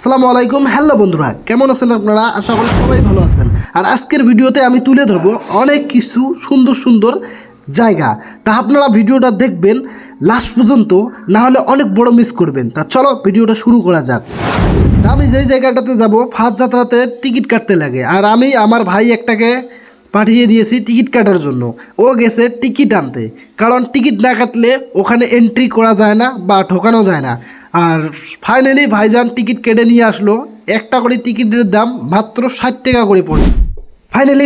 আসসালামু আলাইকুম। হ্যালো বন্ধুরা, কেমন আছেন আপনারা? আশা করি সবাই ভালো আছেন। আর আজকের ভিডিওতে আমি তুলে ধরবো অনেক কিছু সুন্দর সুন্দর জায়গা। তা আপনারা ভিডিওটা দেখবেন লাস্ট পর্যন্ত, না হলে অনেক বড় মিস করবেন। তা চলো ভিডিওটা শুরু করা যাক। তা আমি যেই জায়গাটাতে যাব, ফার্স্ট যাত্রাতে টিকিট কাটতে লাগে। আর আমি আমার ভাই একটাকে পাঠিয়ে দিয়েছি টিকিট কাটার জন্য। ও গেছে টিকিট আনতে, কারণ টিকিট না কাটলে ওখানে এন্ট্রি করা যায় না বা ঢোকানো যায় না। আর ফাইনালি ভাইজান টিকিট কেটে নিয়ে আসলো। একটা করে টিকিটের দাম মাত্র 60 টাকা করে পড়ে।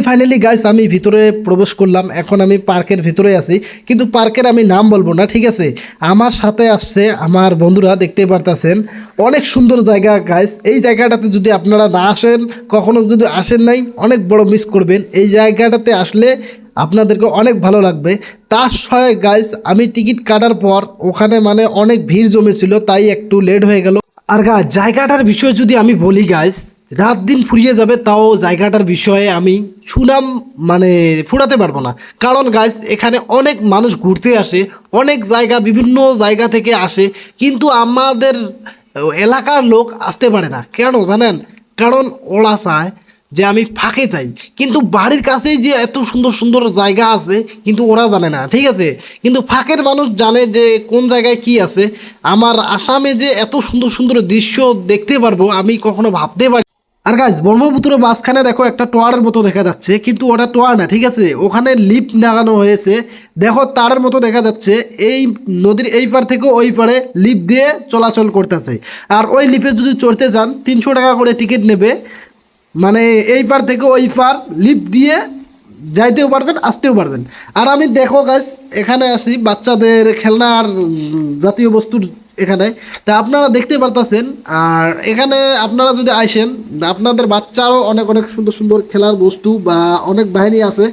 ফাইনালি গাইস, আমি ভিতরে প্রবেশ করলাম। এখন আমি পার্কের ভিতরে আছি, কিন্তু পার্কের আমি নাম বলবো না, ঠিক আছে? আমার সাথে আসছে আমার বন্ধুরা, দেখতে পারতেছেন। অনেক সুন্দর জায়গা গাইস। এই জায়গাটাতে যদি আপনারা না আসেন, কখনো যদি আসেন নাই, অনেক বড় মিস করবেন। এই জায়গাটাতে আসলে আপনাদেরকে অনেক ভালো লাগবে। তার সঙ্গে গাইস, আমি টিকিট কাটার পর ওখানে মানে অনেক ভিড় জমেছিল, তাই একটু লেট হয়ে গেল। আর গাইস, জায়গাটার বিষয়ে যদি আমি বলি গাইস, রাত দিন ফুরিয়ে যাবে, তাও জায়গাটার বিষয়ে আমি সুনাম মানে ফুরাতে পারবো না। কারণ গাইস, এখানে অনেক মানুষ ঘুরতে আসে, অনেক জায়গা বিভিন্ন জায়গা থেকে আসে, কিন্তু আমাদের এলাকার লোক আসতে পারে না। কেন জানেন? কারণ ওরা চায় যে আমি ফাঁকে চাই, কিন্তু বাড়ির কাছেই যে এত সুন্দর সুন্দর জায়গা আছে, কিন্তু ওরা জানে না, ঠিক আছে? কিন্তু ফাঁকের মানুষ জানে যে কোন জায়গায় কি আছে। আমার আসামে যে এত সুন্দর সুন্দর দৃশ্য দেখতে পারবো, আমি কখনো ভাবতে পারি। আর গাইজ, ব্রহ্মপুত্র মাঝখানে দেখো একটা টাওয়ারের মতো দেখা যাচ্ছে, কিন্তু ওটা টাওয়ার না, ঠিক আছে? ওখানে লিফট লাগানো হয়েছে। দেখো তারের মতো দেখা যাচ্ছে। এই নদীর এই পার থেকে ওই পারে লিফট দিয়ে চলাচল করতেছে। আর ওই লিফটে যদি চড়তে যান, 300 টাকা করে টিকিট নেবে। মানে এই পার থেকে ওই পার লিফট দিয়ে যাইতেও পারবেন, আসতেও পারবেন। আর আমি দেখো গাইস, এখানে আসি বাচ্চাদের খেলনার জাতীয় বস্তুর এখানে। তা আপনারা দেখতে পারতেছেন। আর এখানে আপনারা যদি আসেন, আপনাদের বাচ্চারও অনেক অনেক সুন্দর সুন্দর খেলার বস্তু বা অনেক বাহিনী আছে।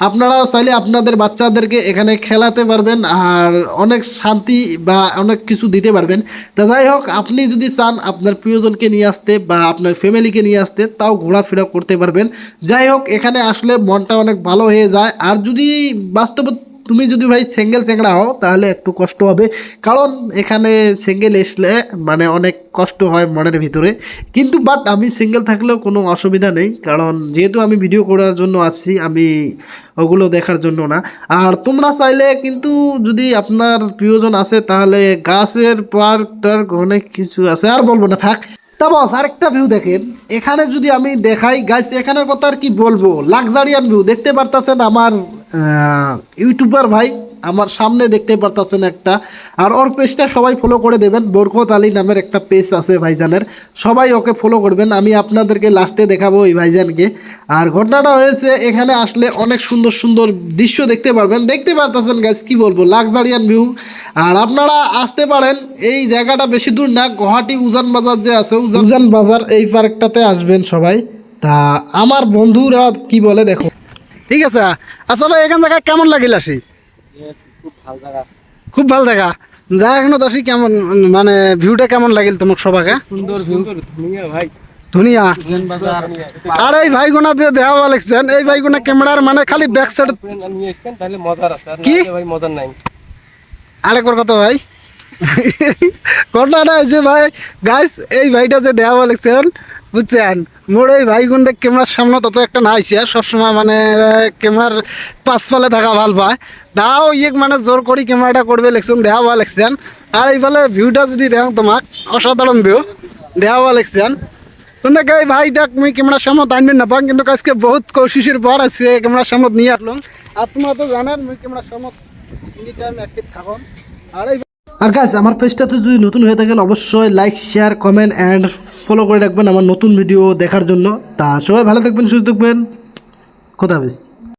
আপনারা চাইলে আপনাদের বাচ্চাদেরকে এখানে খেলাতে পারবেন, আর অনেক শান্তি বা অনেক কিছু দিতে পারবেন। তা যাই হোক, আপনি যদি চান আপনার প্রিয়জনকে নিয়ে আসতে বা আপনার ফ্যামিলিকে নিয়ে আসতে, তাও ঘোরাফেরা করতে পারবেন। যাই হোক, এখানে আসলে মনটা অনেক ভালো হয়ে যায়। আর যদি বাস্তবে তুমি যদি ভাই সিঙ্গেল চ্যাংড়া হও, তাহলে একটু কষ্ট হবে, কারণ এখানে সিঙ্গেল আসলে মানে অনেক কষ্ট হয় মনের ভিতরে। কিন্তু বাট আমি সিঙ্গেল থাকলেও কোনো অসুবিধা নেই, কারণ যেহেতু আমি ভিডিও করার জন্য আসছি, আমি ওগুলো দেখার জন্য না। আর তোমরা চাইলে কিন্তু যদি আপনার প্রিয়জন আছে, তাহলে গাছের পার্ক টার্ক অনেক কিছু আছে, আর বলবো না, থাক। তা বস, আরেকটা ভিউ দেখেন। এখানে যদি আমি দেখাই গাইস, এখানের কথা আর কি বলবো, লাক্সারিয়ান ভিউ দেখতে পারতেছেন। আমার ইউটিউবার ভাই আমার সামনে দেখতে পারতেছেন একটা। আর ওর পেজটা সবাই ফলো করে দেবেন। বরকত আলী নামের একটা পেজ আছে ভাইজানের, সবাই ওকে ফলো করবেন। আমি আপনাদেরকে লাস্টে দেখাবো এই ভাইজানকে। আর ঘটনাটা হয়েছে, এখানে আসলে অনেক সুন্দর সুন্দর দৃশ্য দেখতে পারবেন। দেখতে পারতেছেন গাইস, কি বলবো, লাক্সারিয়ান ভিউ। আর আপনারা আসতে পারেন, এই জায়গাটা বেশি দূর না, গুয়াহাটি উজান বাজার যে আছে, উজান বাজার, এই পার্কটাতে আসবেন সবাই। তা আমার বন্ধুরা কি বলে দেখো, ঠিক আছে? আচ্ছা ভাই, এখান জায়গা কেমন লাগিল আসি? খুব ভালো জায়গা। যা এখনো আসি, কেমন মানে ভিউটা কেমন লাগিল তোমার সবাইকে? সুন্দর ভিউ, ধুনিয়া ভাই, ধুনিয়া। বাজার। আর এই ভাইগুনা যে দেওয়া লাগছেন, এই ভাইগুনা ক্যামেরার মানে খালি ব্যাক সাইড নিয়ে আসবেন, তাহলে মজার আছে। আর কি না ভাই, মজার নাই। আরেকবার কত ভাই? ঘটনাটা যে ভাই গাইস, এই ভাইটা যে দেওয়া লাগছেন, বুঝছেন? মোর এই ভাইগুন দেখ ক্যামেরার সামনে তত একটা না আইসে, সবসময় মানে ক্যামেরার পাশফালে থাকা ভাল পায়। দাও ইয়ে মানে জোর করি ক্যামেরাটা করবে লেখছেন, দেওয়া লেখছেন। আর এইফালে ভিউটা যদি দেখ তোমাক, অসাধারণ ভিউ দেওয়া লেখছেন। কিন্তু এই ভাইটা মুই ক্যামেরার সামনে আনবেন না পান, কিন্তু আজকে বহুত কোশিশের পর আজকে ক্যামেরার সামনে নিয়ে আসলাম। আর তোমরা তো জানেন মুই ক্যামেরার সামনে এনি টাইম অ্যাক্টিভ থাকুন। আর গাইস, আমার পেজটাতে যদি নতুন হয়ে থাকেন, অবশ্যই like, share, comment and follow করে রাখবেন আমার নতুন ভিডিও দেখার জন্য। তা সবাই ভালো থাকবেন, সুস্থ থাকবেন। খোদা হাফেজ।